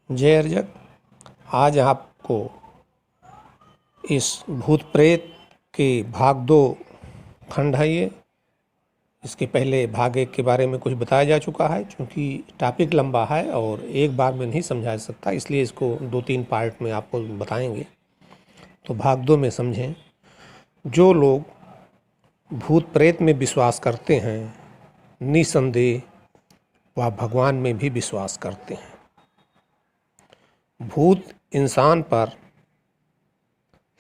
जय अर्जक। आज आपको इस भूत प्रेत के भाग 2 खंड है ये। इसके पहले भाग 1 के बारे में कुछ बताया जा चुका है। चूँकि टॉपिक लंबा है और एक बार में नहीं समझा सकता, इसलिए इसको 2-3 पार्ट में आपको बताएंगे। तो भाग 2 में समझें। जो लोग भूत प्रेत में विश्वास करते हैं, निसंदेह वह भगवान में भी विश्वास करते हैं। भूत इंसान पर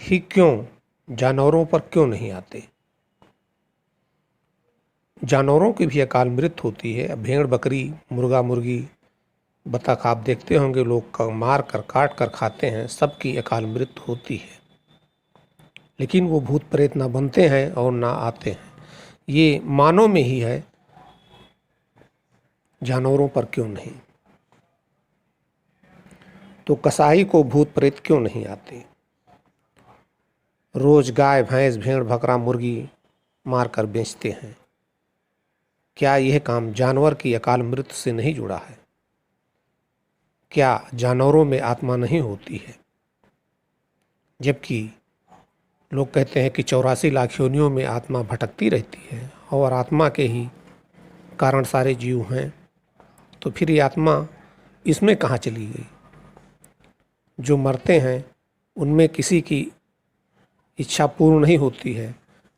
ही क्यों, जानवरों पर क्यों नहीं आते? जानवरों की भी अकाल मृत्यु होती है। भेड़ बकरी, मुर्गा मुर्गी, बतख आप देखते होंगे लोग मार कर काट कर खाते हैं, सबकी अकाल मृत्यु होती है। लेकिन वो भूत प्रेत ना बनते हैं और ना आते हैं। ये मानव में ही है, जानवरों पर क्यों नहीं? तो कसाई को भूत प्रेत क्यों नहीं आते? रोज गाय भैंस भेड़ बकरा मुर्गी मार कर बेचते हैं। क्या यह काम जानवर की अकाल मृत्यु से नहीं जुड़ा है? क्या जानवरों में आत्मा नहीं होती है? जबकि लोग कहते हैं कि 84 लाख योनियों में आत्मा भटकती रहती है और आत्मा के ही कारण सारे जीव हैं। तो फिर ये आत्मा इसमें कहाँ चली गई? जो मरते हैं उनमें किसी की इच्छा पूर्ण नहीं होती है,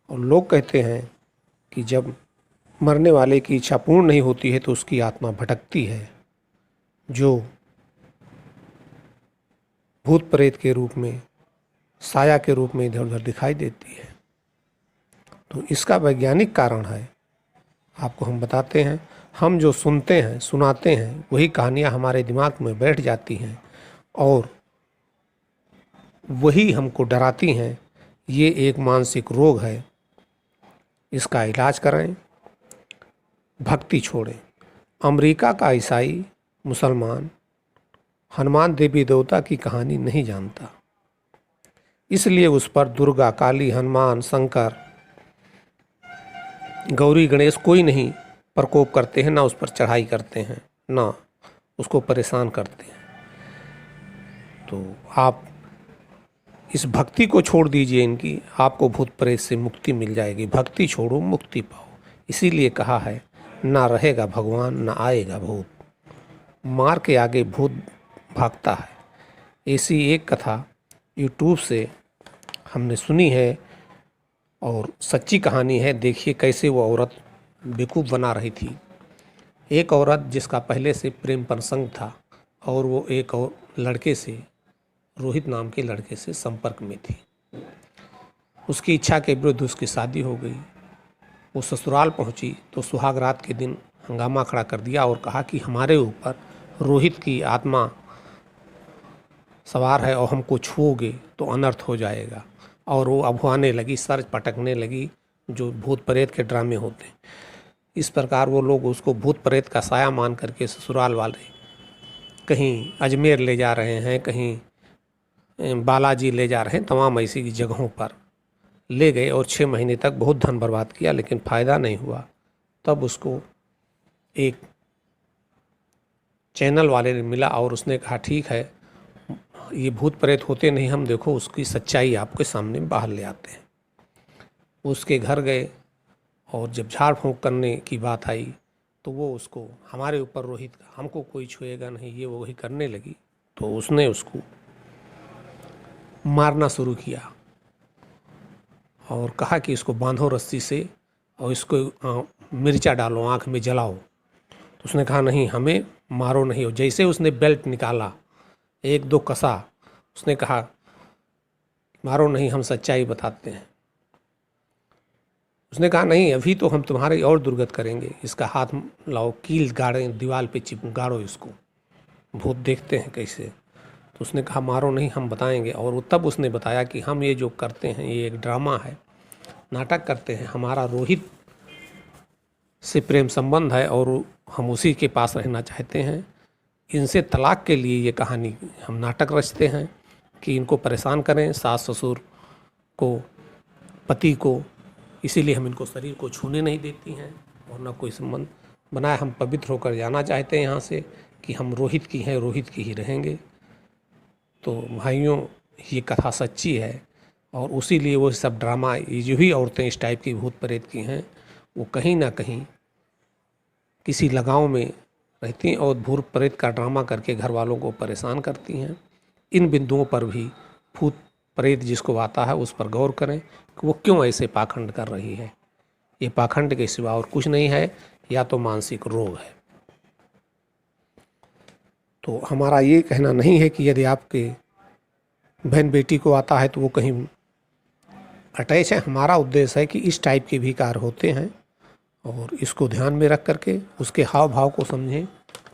और लोग कहते हैं कि जब मरने वाले की इच्छा पूर्ण नहीं होती है तो उसकी आत्मा भटकती है, जो भूत प्रेत के रूप में, साया के रूप में इधर उधर दिखाई देती है। तो इसका वैज्ञानिक कारण है, आपको हम बताते हैं। हम जो सुनते हैं, सुनाते हैं, वही कहानियाँ हमारे दिमाग में बैठ जाती हैं और वही हमको डराती हैं। ये एक मानसिक रोग है, इसका इलाज कराएं, भक्ति छोड़ें। अमेरिका का ईसाई मुसलमान हनुमान देवी देवता की कहानी नहीं जानता, इसलिए उस पर दुर्गा काली हनुमान शंकर गौरी गणेश कोई नहीं प्रकोप करते हैं, ना उस पर चढ़ाई करते हैं, ना उसको परेशान करते हैं। तो आप इस भक्ति को छोड़ दीजिए इनकी, आपको भूत प्रेत से मुक्ति मिल जाएगी। भक्ति छोड़ो, मुक्ति पाओ। इसीलिए कहा है, ना रहेगा भगवान ना आएगा भूत। मार के आगे भूत भागता है। ऐसी एक कथा यूट्यूब से हमने सुनी है और सच्ची कहानी है। देखिए कैसे वो औरत बेवकूफ़ बना रही थी। एक औरत जिसका पहले से प्रेम प्रसंग था और वो एक और लड़के से, रोहित नाम के लड़के से संपर्क में थी। उसकी इच्छा के विरुद्ध उसकी शादी हो गई। वो ससुराल पहुंची तो सुहाग रात के दिन हंगामा खड़ा कर दिया और कहा कि हमारे ऊपर रोहित की आत्मा सवार है और हमको छूओगे तो अनर्थ हो जाएगा। और वो अभुआने लगी, सर पटकने लगी, जो भूत प्रेत के ड्रामे होते हैं। इस प्रकार वो लोग उसको भूत प्रेत का साया मान करके ससुराल वाले कहीं अजमेर ले जा रहे हैं, कहीं बालाजी ले जा रहे हैं, तमाम ऐसी जगहों पर ले गए और 6 महीने तक बहुत धन बर्बाद किया, लेकिन फ़ायदा नहीं हुआ। तब उसको एक चैनल वाले ने मिला और उसने कहा ठीक है, ये भूत प्रेत होते नहीं, हम देखो उसकी सच्चाई आपके सामने बाहर ले आते हैं। उसके घर गए और जब झाड़ फूँक करने की बात आई तो वो उसको, हमारे ऊपर रोहित का, हमको कोई छुएगा नहीं, ये वही करने लगी। तो उसने उसको मारना शुरू किया और कहा कि इसको बांधो रस्सी से और इसको मिर्चा डालो, आँख में जलाओ। तो उसने कहा नहीं, हमें मारो नहीं। हो जैसे उसने बेल्ट निकाला, 1-2 कसा, उसने कहा मारो नहीं, हम सच्चाई बताते हैं। उसने कहा नहीं, अभी तो हम तुम्हारी और दुर्गत करेंगे। इसका हाथ लाओ, कील गाड़े, दीवार पे गाड़ो इसको, भूत देखते हैं कैसे। तो उसने कहा मारो नहीं, हम बताएंगे। और वो तब उसने बताया कि हम ये जो करते हैं ये एक ड्रामा है, नाटक करते हैं। हमारा रोहित से प्रेम संबंध है और हम उसी के पास रहना चाहते हैं। इनसे तलाक के लिए ये कहानी हम नाटक रचते हैं कि इनको परेशान करें, सास ससुर को, पति को। इसीलिए हम इनको शरीर को छूने नहीं देती हैं और न कोई संबंध बनाए। हम पवित्र होकर जाना चाहते हैं यहाँ से, कि हम रोहित की हैं, रोहित की ही रहेंगे। तो भाइयों, ये कथा सच्ची है और उसीलिए वो सब ड्रामा, ये जो ही औरतें इस टाइप की भूत प्रेत की हैं, वो कहीं ना कहीं किसी लगाव में रहती हैं और भूत प्रेत का ड्रामा करके घर वालों को परेशान करती हैं। इन बिंदुओं पर भी भूत प्रेत जिसको आता है उस पर गौर करें कि वो क्यों ऐसे पाखंड कर रही है। ये पाखंड के सिवा और कुछ नहीं है, या तो मानसिक रोग है। तो हमारा ये कहना नहीं है कि यदि आपके बहन बेटी को आता है तो वो कहीं अटैच है। हमारा उद्देश्य है कि इस टाइप के भी कार्य होते हैं और इसको ध्यान में रख करके उसके हाव भाव को समझें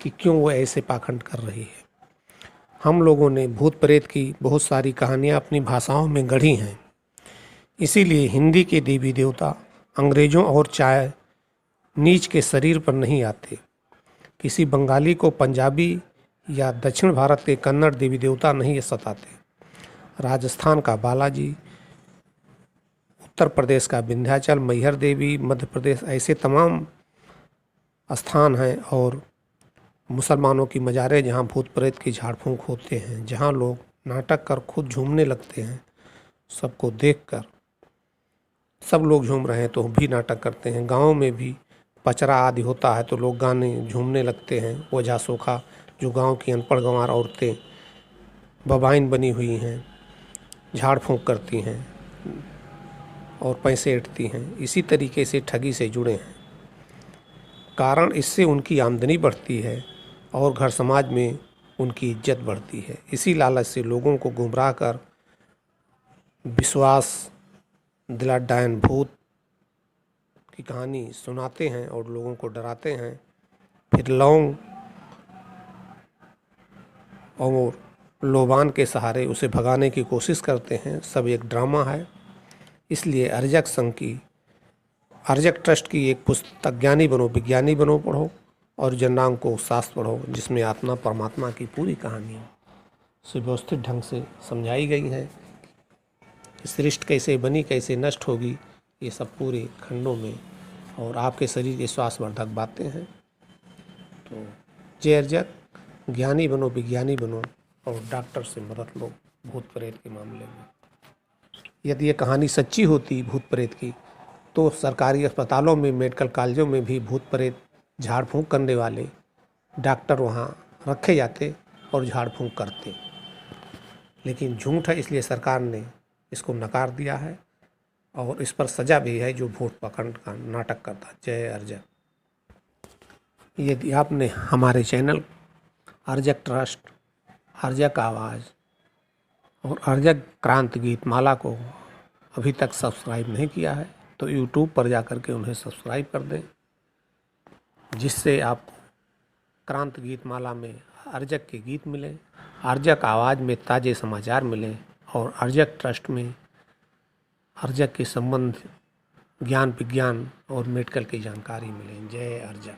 कि क्यों वो ऐसे पाखंड कर रही है। हम लोगों ने भूत प्रेत की बहुत सारी कहानियाँ अपनी भाषाओं में गढ़ी हैं, इसीलिए हिंदी के देवी देवता अंग्रेज़ों और चाय नीच के शरीर पर नहीं आते। किसी बंगाली को पंजाबी या दक्षिण भारत के कन्नड़ देवी देवता नहीं सताते। राजस्थान का बालाजी, उत्तर प्रदेश का विंध्याचल, मैहर देवी, मध्य प्रदेश, ऐसे तमाम स्थान हैं और मुसलमानों की मज़ारें जहाँ भूत प्रेत की झाड़ फूँक होते हैं, जहाँ लोग नाटक कर खुद झूमने लगते हैं। सबको देखकर सब लोग झूम रहे हैं तो हम भी नाटक करते हैं। गाँव में भी पचरा आदि होता है तो लोग गाने झूमने लगते हैं। ओझा सोखा जो गांव की अनपढ़ गंवार औरतें बबाइन बनी हुई हैं, झाड़ फूँक करती हैं और पैसे ऐंठती हैं, इसी तरीके से ठगी से जुड़े हैं। कारण इससे उनकी आमदनी बढ़ती है और घर समाज में उनकी इज्जत बढ़ती है। इसी लालच से लोगों को गुमराह कर विश्वास दिला डायन भूत की कहानी सुनाते हैं और लोगों को डराते हैं। फिर लौंग और लोबान के सहारे उसे भगाने की कोशिश करते हैं। सब एक ड्रामा है। इसलिए अर्जक संघ की, अर्जक ट्रस्ट की एक पुस्तक ज्ञानी बनो विज्ञानी बनो पढ़ो और जननांग को शास्त्र पढ़ो, जिसमें आत्मा परमात्मा की पूरी कहानी सुव्यवस्थित ढंग से समझाई गई है। सृष्टि कैसे बनी, कैसे नष्ट होगी, ये सब पूरे खंडों में और आपके शरीर के स्वास्थ्यवर्धक बातें हैं। तो जय अर्जक, ज्ञानी बनो विज्ञानी बनो और डॉक्टर से मदद लो भूत प्रेत के मामले में। यदि ये कहानी सच्ची होती भूत प्रेत की, तो सरकारी अस्पतालों में, मेडिकल कॉलेजों में भी भूत प्रेत झाड़ फूँक करने वाले डॉक्टर वहाँ रखे जाते और झाड़ फूँक करते। लेकिन झूठ है, इसलिए सरकार ने इसको नकार दिया है और इस पर सज़ा भी है जो भूत पाखंड का नाटक करता। जय अर्जक। यदि आपने हमारे चैनल अर्जक ट्रस्ट, अर्जक आवाज़ और अर्जक क्रांति गीत माला को अभी तक सब्सक्राइब नहीं किया है तो यूट्यूब पर जाकर के उन्हें सब्सक्राइब कर दें, जिससे आपको क्रांति गीत माला में अर्जक के गीत मिलें, अर्जक आवाज़ में ताज़े समाचार मिलें और अर्जक ट्रस्ट में अर्जक के संबंध ज्ञान विज्ञान और मेडिकल की जानकारी मिलें। जय अर्जक।